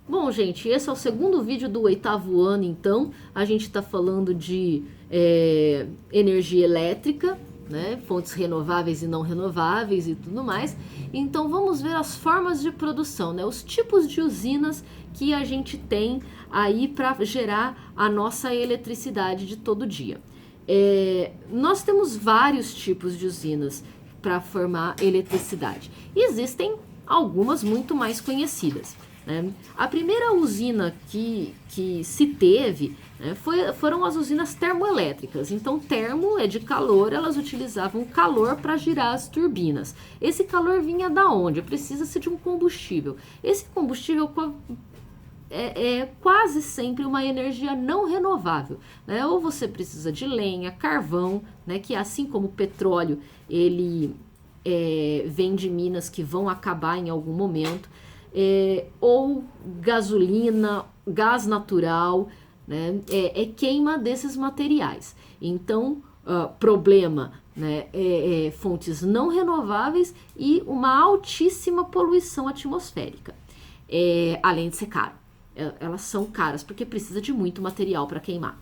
Bom, gente, esse é o segundo vídeo do 8º ano, então. A gente está falando de energia elétrica, né? Fontes renováveis e não renováveis e tudo mais. Então, vamos ver as formas de produção, né? Os tipos de usinas que a gente tem aí para gerar a nossa eletricidade de todo dia. Nós temos vários tipos de usinas para formar eletricidade. E existem algumas muito mais conhecidas. Né? A primeira usina que se teve, né, foram as usinas termoelétricas. Então, termo é de calor, elas utilizavam calor para girar as turbinas. Esse calor vinha da onde? Precisa-se de um combustível. Esse combustível é quase sempre uma energia não renovável, né? Ou você precisa de lenha, carvão, né, que assim como o petróleo, ele vem de minas que vão acabar em algum momento. Ou gasolina, gás natural, né? Queima desses materiais. Então, problema, né? Fontes não renováveis e uma altíssima poluição atmosférica. Além de ser caro. Elas são caras porque precisa de muito material para queimar.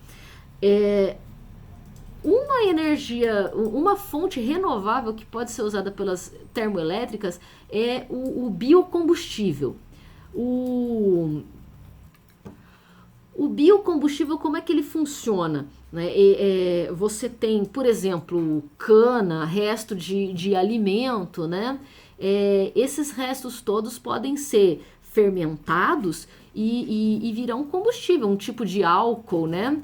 Uma fonte renovável que pode ser usada pelas termoelétricas é o biocombustível. O biocombustível, como é que ele funciona? Né? Você tem, por exemplo, cana, resto de alimento, né? Esses restos todos podem ser fermentados e virar um combustível, um tipo de álcool, né?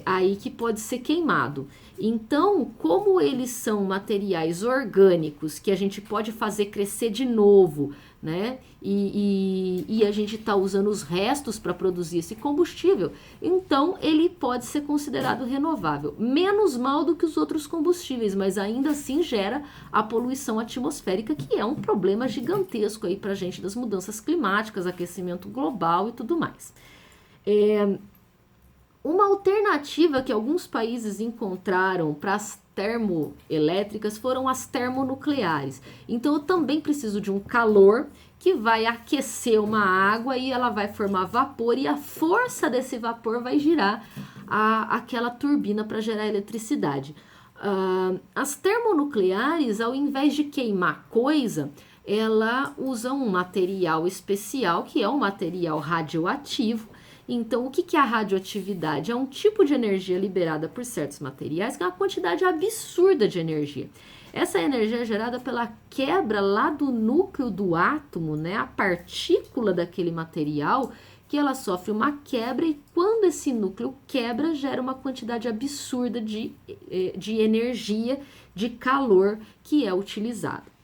Aí que pode ser queimado. Então, como eles são materiais orgânicos que a gente pode fazer crescer de novo, né? E a gente está usando os restos para produzir esse combustível, então ele pode ser considerado renovável. Menos mal do que os outros combustíveis, mas ainda assim gera a poluição atmosférica, que é um problema gigantesco aí para a gente das mudanças climáticas, aquecimento global e tudo mais. Uma alternativa que alguns países encontraram para as termoelétricas foram as termonucleares. Então eu também preciso de um calor que vai aquecer uma água e ela vai formar vapor, e a força desse vapor vai girar aquela turbina para gerar eletricidade. As termonucleares, ao invés de queimar coisa, ela usa um material especial, que é um material radioativo. Então, o que é a radioatividade? É um tipo de energia liberada por certos materiais, que é uma quantidade absurda de energia. Essa energia é gerada pela quebra lá do núcleo do átomo, né? A partícula daquele material, que ela sofre uma quebra, e quando esse núcleo quebra, gera uma quantidade absurda de energia, de calor que é utilizado.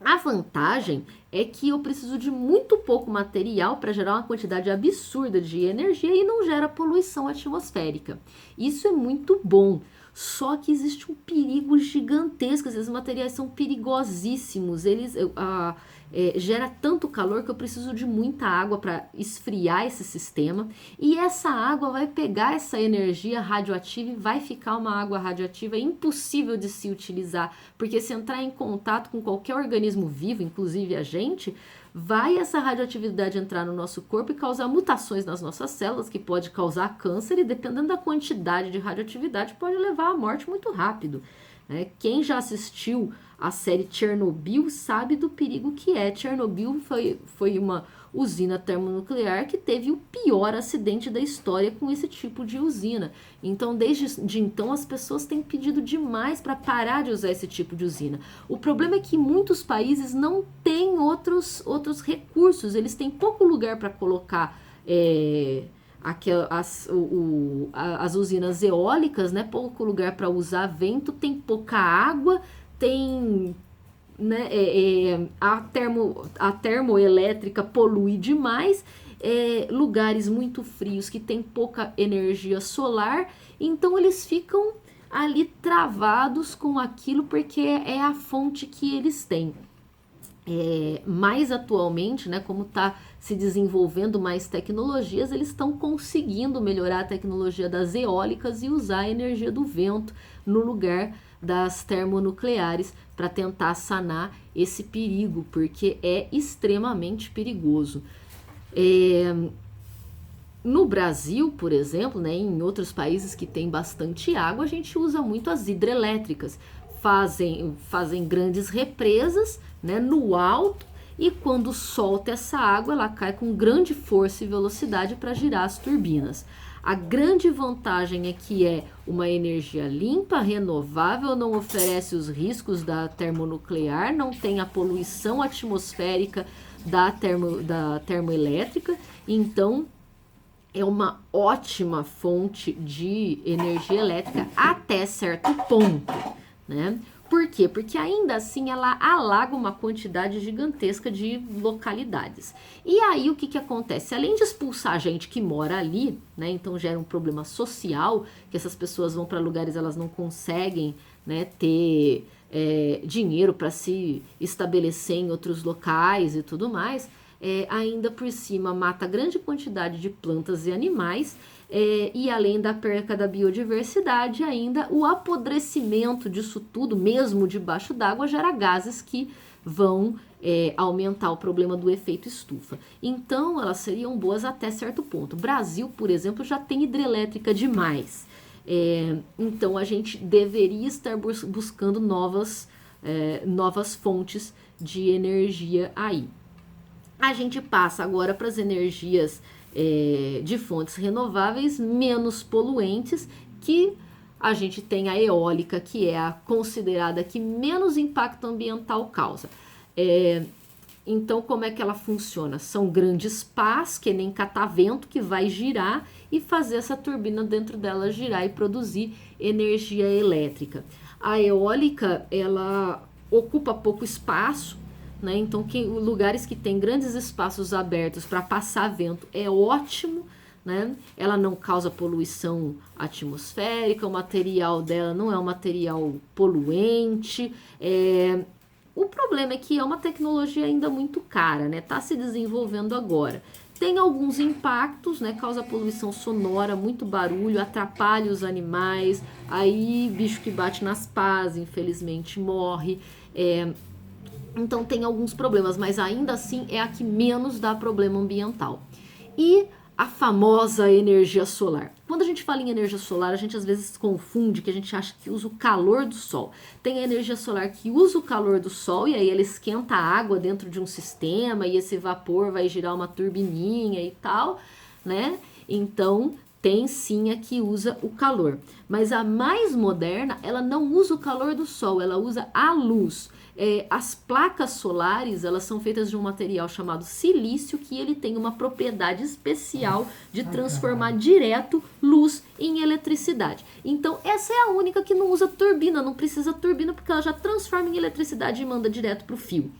A vantagem é que eu preciso de muito pouco material para gerar uma quantidade absurda de energia e não gera poluição atmosférica. Isso é muito bom. Só que existe um perigo gigantesco. Esses materiais são perigosíssimos. Eles gera tanto calor que eu preciso de muita água para esfriar esse sistema. E essa água vai pegar essa energia radioativa e vai ficar uma água radioativa impossível de se utilizar. Porque se entrar em contato com qualquer organismo vivo, inclusive a gente, vai essa radioatividade entrar no nosso corpo e causar mutações nas nossas células, que pode causar câncer, e dependendo da quantidade de radioatividade pode levar à morte muito rápido. Né? Quem já assistiu a série Chernobyl sabe do perigo que é. Chernobyl foi uma usina termonuclear que teve o pior acidente da história com esse tipo de usina. Então, desde então, as pessoas têm pedido demais para parar de usar esse tipo de usina. O problema é que muitos países não têm outros recursos, eles têm pouco lugar para colocar as usinas eólicas, né? Pouco lugar para usar vento, tem pouca água, tem... Né, a termoelétrica polui demais, lugares muito frios que tem pouca energia solar, então eles ficam ali travados com aquilo porque é a fonte que eles têm. Mais atualmente, né, como está se desenvolvendo mais tecnologias, eles estão conseguindo melhorar a tecnologia das eólicas e usar a energia do vento no lugar das termonucleares para tentar sanar esse perigo, porque é extremamente perigoso. No Brasil, por exemplo, né, em outros países que tem bastante água, a gente usa muito as hidrelétricas. Fazem grandes represas, né, no alto, e quando solta essa água, ela cai com grande força e velocidade para girar as turbinas. A grande vantagem é que é uma energia limpa, renovável, não oferece os riscos da termonuclear, não tem a poluição atmosférica da termoelétrica, então é uma ótima fonte de energia elétrica até certo ponto, né? Por quê? Porque ainda assim ela alaga uma quantidade gigantesca de localidades. E aí o que que acontece? Além de expulsar a gente que mora ali, né? Então gera um problema social, que essas pessoas vão para lugares elas não conseguem, né, ter dinheiro para se estabelecer em outros locais e tudo mais. Ainda por cima mata grande quantidade de plantas e animais, e além da perca da biodiversidade, ainda o apodrecimento disso tudo, mesmo debaixo d'água, gera gases que vão aumentar o problema do efeito estufa. Então, elas seriam boas até certo ponto. O Brasil, por exemplo, já tem hidrelétrica demais. Então, a gente deveria estar buscando novas fontes de energia aí. A gente passa agora para as energias de fontes renováveis menos poluentes, que a gente tem a eólica, que é a considerada que menos impacto ambiental causa. Então, como é que ela funciona? São grandes pás, que nem catavento, que vai girar e fazer essa turbina dentro dela girar e produzir energia elétrica. A eólica, ela ocupa pouco espaço, né? Então, lugares que tem grandes espaços abertos para passar vento é ótimo, né? Ela não causa poluição atmosférica, o material dela não é um material poluente. O problema é que é uma tecnologia ainda muito cara, né? Tá se desenvolvendo agora. Tem alguns impactos, né? Causa poluição sonora, muito barulho, atrapalha os animais, aí bicho que bate nas pás, infelizmente, morre. Então tem alguns problemas, mas ainda assim é a que menos dá problema ambiental. E a famosa energia solar. Quando a gente fala em energia solar, a gente às vezes confunde, que a gente acha que usa o calor do sol. Tem a energia solar que usa o calor do sol e aí ela esquenta a água dentro de um sistema e esse vapor vai girar uma turbininha e tal, né? Então tem sim a que usa o calor. Mas a mais moderna, ela não usa o calor do sol, ela usa a luz. As placas solares, elas são feitas de um material chamado silício, que ele tem uma propriedade especial de transformar direto luz em eletricidade. Então, essa é a única que não usa turbina, não precisa turbina, porque ela já transforma em eletricidade e manda direto para o fio.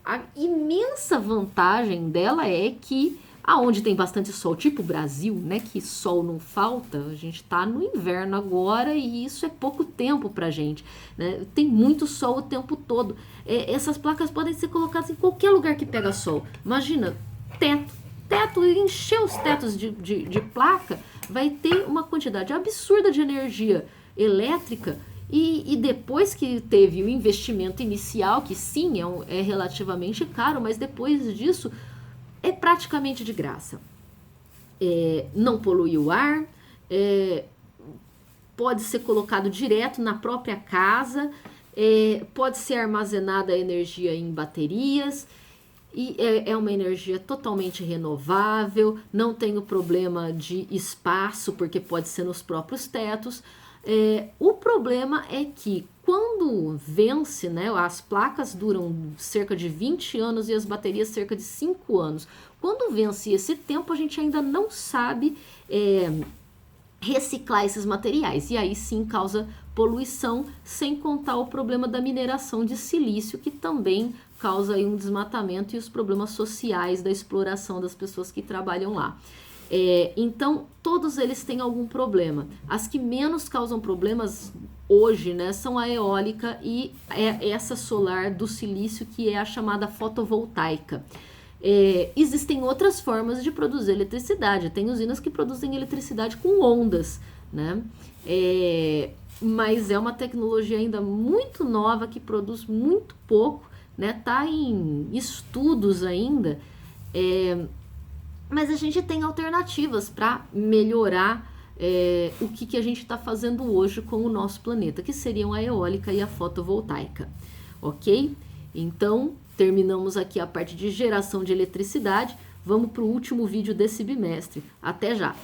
A imensa vantagem dela é que aonde tem bastante sol, tipo o Brasil, né, que sol não falta, a gente tá no inverno agora e isso é pouco tempo pra gente, né? Tem muito sol o tempo todo. Essas placas podem ser colocadas em qualquer lugar que pega sol. Imagina, teto, encher os tetos de placa, vai ter uma quantidade absurda de energia elétrica. E depois que teve o investimento inicial, que sim, é relativamente caro, mas depois disso é praticamente de graça. Não polui o ar, pode ser colocado direto na própria casa, pode ser armazenada a energia em baterias, e é uma energia totalmente renovável, não tem o problema de espaço, porque pode ser nos próprios tetos. O problema é que quando vence, né, as placas duram cerca de 20 anos e as baterias cerca de 5 anos. Quando vence esse tempo, a gente ainda não sabe reciclar esses materiais. E aí sim causa poluição, sem contar o problema da mineração de silício, que também causa aí um desmatamento e os problemas sociais da exploração das pessoas que trabalham lá. Então, todos eles têm algum problema. As que menos causam problemas hoje, né, são a eólica e essa solar do silício, que é a chamada fotovoltaica. Existem outras formas de produzir eletricidade. Tem usinas que produzem eletricidade com ondas, né? Mas é uma tecnologia ainda muito nova, que produz muito pouco, né? Tá em estudos ainda. Mas a gente tem alternativas para melhorar o que a gente está fazendo hoje com o nosso planeta, que seriam a eólica e a fotovoltaica, ok? Então, terminamos aqui a parte de geração de eletricidade. Vamos para o último vídeo desse bimestre. Até já!